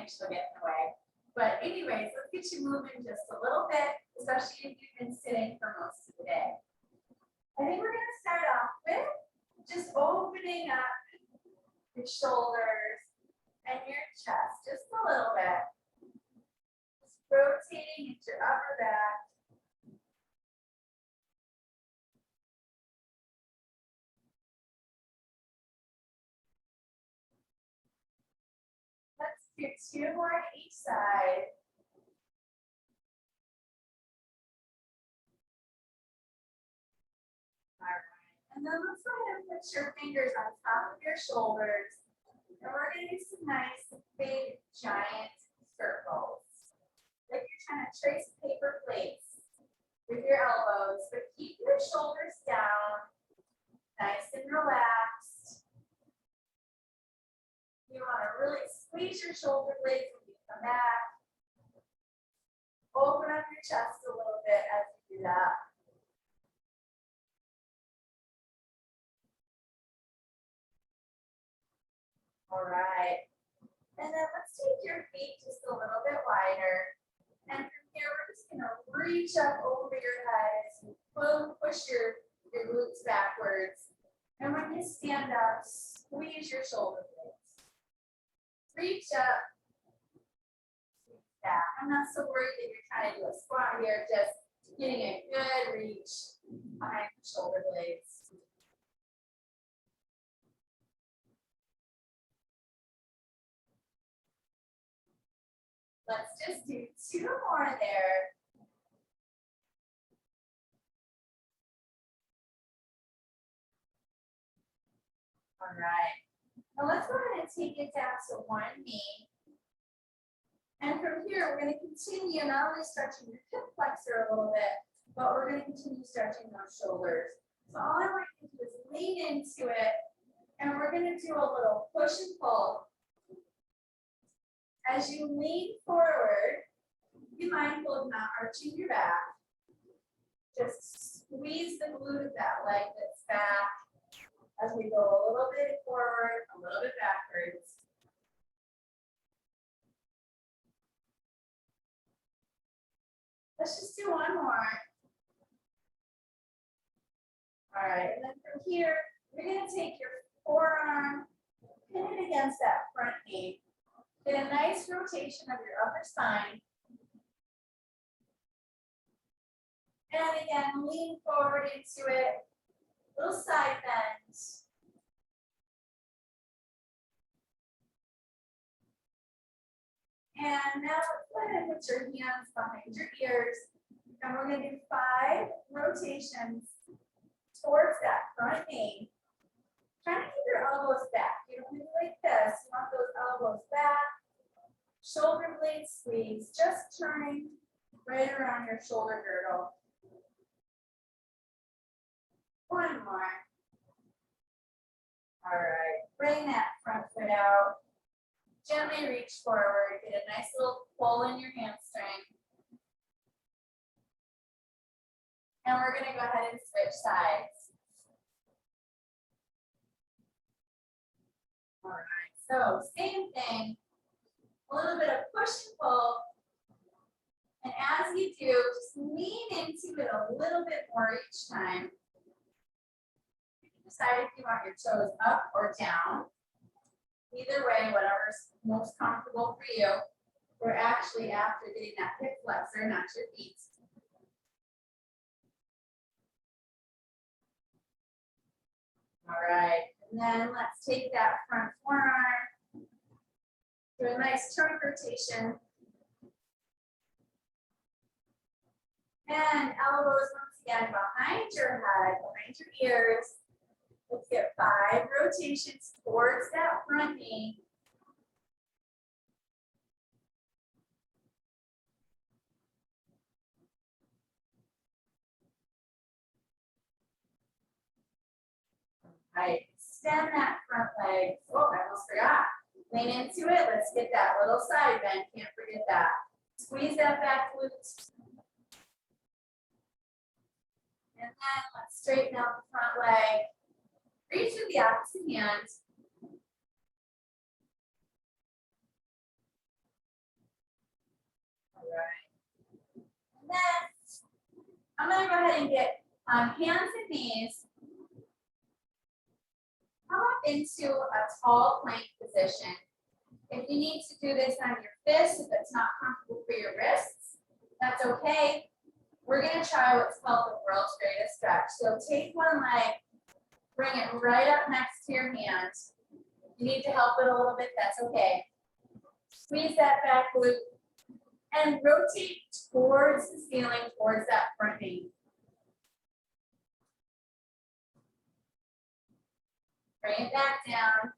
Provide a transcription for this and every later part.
think she'll get in the way. But anyways, let's get you moving just a little bit, especially if you've been sitting for most of the day. I think we're gonna start off with just opening up your shoulders and your chest just a little bit. Just rotating into your upper back. Let's do 2 more to each side. All right. And then let's go ahead and put your fingers on top of your shoulders. And we're going to do some nice, big, giant circles. Like you're trying to trace paper plates with your elbows, but keep your shoulders down, nice and relaxed. You want to really squeeze your shoulder blades when you come back. Open up your chest a little bit as you do that. All right. And then let's take your feet just a little bit wider. And from here, we're just going to reach up over your head as you push your glutes backwards. And when you stand up, squeeze your shoulder blades. Reach up. Yeah, I'm not so worried that you're trying to do a squat here, just getting a good reach behind the shoulder blades. Let's just do 2 more there. All right. Now let's go ahead and take it down to one knee. And from here, we're going to continue not only stretching your hip flexor a little bit, but we're going to continue stretching those shoulders. So all I want you to do is lean into it, and we're going to do a little push and pull. As you lean forward, be mindful of not arching your back. Just squeeze the glute of that leg that's back as we go a little bit forward, a little bit backwards. Let's just do 1 more. All right, and then from here, you're going to take your forearm, pin it against that front knee. Get a nice rotation of your upper spine. And again, lean forward into it. Little side bend. And now go ahead and put your hands behind your ears. And we're going to do 5 rotations towards that front knee. Try to keep your elbows back. You don't want to do like this. You want those elbows back. Shoulder blades squeeze, just turning right around your shoulder girdle. 1 more. All right, bring that front foot out. Gently reach forward, get a nice little pull in your hamstring. And we're going to go ahead and switch sides. All right, so same thing, a little bit of push and pull. And as you do, just lean into it a little bit more each time. You can decide if you want your toes up or down. Either way, whatever's most comfortable for you. We're actually after getting that hip flexor, not your feet. All right, and then let's take that front forearm, do a nice turn rotation. And elbows once again behind your head, behind your ears. Let's get 5 rotations towards that front knee. All right, extend that front leg. Oh, I almost forgot. Lean into it. Let's get that little side bend. Can't forget that. Squeeze that back glute. And then let's straighten out the front leg. Reach with the opposite hand. then I'm gonna go ahead and get on hands and knees. Come up into a tall plank position. If you need to do this on your fists, if it's not comfortable for your wrists, that's okay. We're gonna try what's called the world's greatest stretch. So take one leg, bring it right up next to your hand. If you need to help it a little bit, that's okay. Squeeze that back glute and rotate towards the ceiling, towards that front knee. Bring it back down.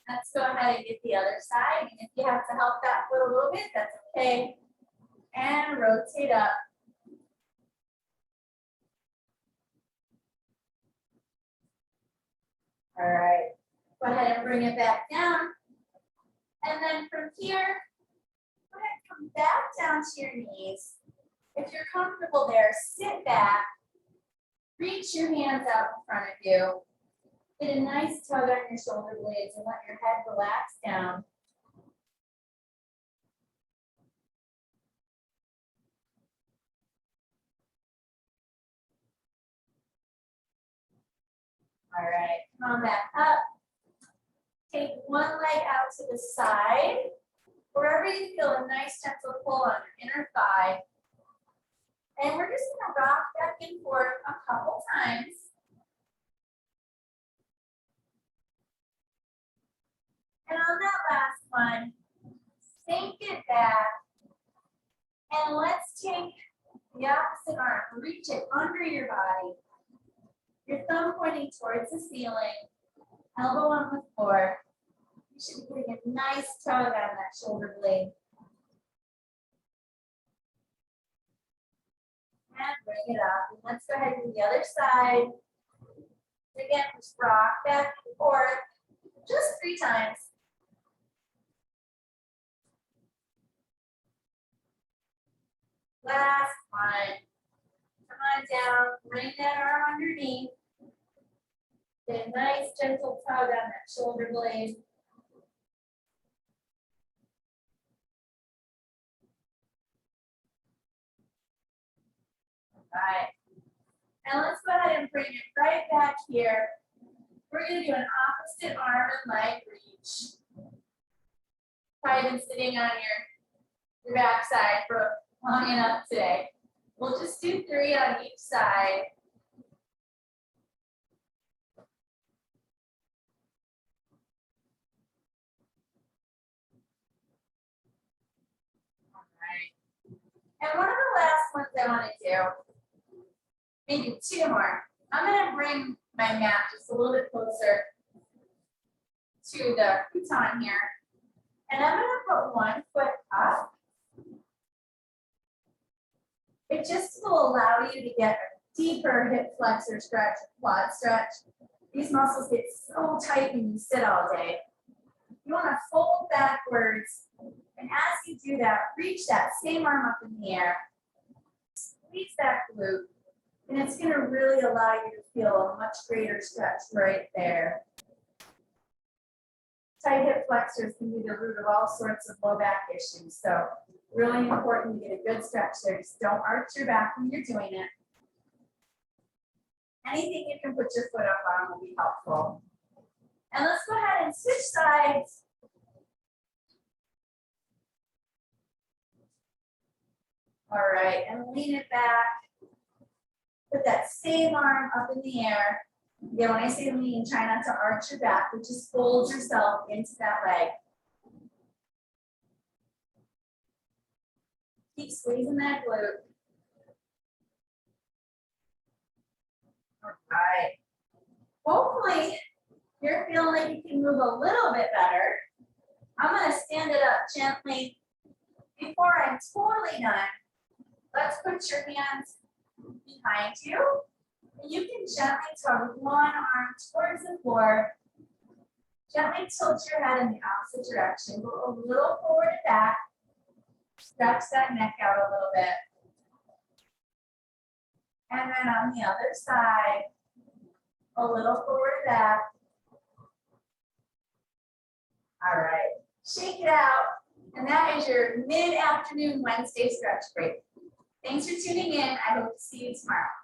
Let's go ahead and get the other side. And if you have to help that foot a little bit, that's okay. And rotate up. All right, go ahead and bring it back down. And then from here, go ahead and come back down to your knees. If you're comfortable there, sit back. Reach your hands out in front of you. Get a nice tug on your shoulder blades and let your head relax down. All right, come on back up. Take one leg out to the side. Wherever you feel a nice gentle pull on your inner thigh. And we're just gonna rock back and forth a couple times. And on that last one, sink it back. And let's take the opposite arm, reach it under your body. Your thumb pointing towards the ceiling, elbow on the floor. You should be getting a nice tug on that shoulder blade. And bring it up. And let's go ahead and do the other side. Again, just rock back and forth, just 3 times. Last one. Come on down, bring that arm underneath. Get a nice gentle tug on that shoulder blade. All right. And let's go ahead and bring it right back here. We're going to do an opposite arm and leg reach. Probably been sitting on your backside for long enough today. We'll just do 3 on each side. All right. And one of the last ones I want to do, maybe 2 more. I'm going to bring my mat just a little bit closer to the futon here. And I'm going to put one foot up. It just will allow you to get a deeper hip flexor stretch, quad stretch. These muscles get so tight when you sit all day. You want to fold backwards. And as you do that, reach that same arm up in the air. Squeeze that glute. And it's going to really allow you to feel a much greater stretch right there. Tight hip flexors can be the root of all sorts of low back issues. So really important to get a good stretch there. Just don't arch your back when you're doing it. Anything you can put your foot up on will be helpful. And let's go ahead and switch sides. All right, and lean it back. Put that same arm up in the air. Again, when I say lean, try not to arch your back, but just fold yourself into that leg. Keep squeezing that glute. All right. Hopefully, you're feeling like you can move a little bit better. I'm going to stand it up gently. Before I'm totally done, let's put your hands behind you. And you can gently tug one arm towards the floor. Gently tilt your head in the opposite direction. Go a little forward and back. Stretch that neck out a little bit. And then on the other side, a little forward and back. All right, shake it out. And that is your mid-afternoon Wednesday stretch break. Thanks for tuning in. I hope to see you tomorrow.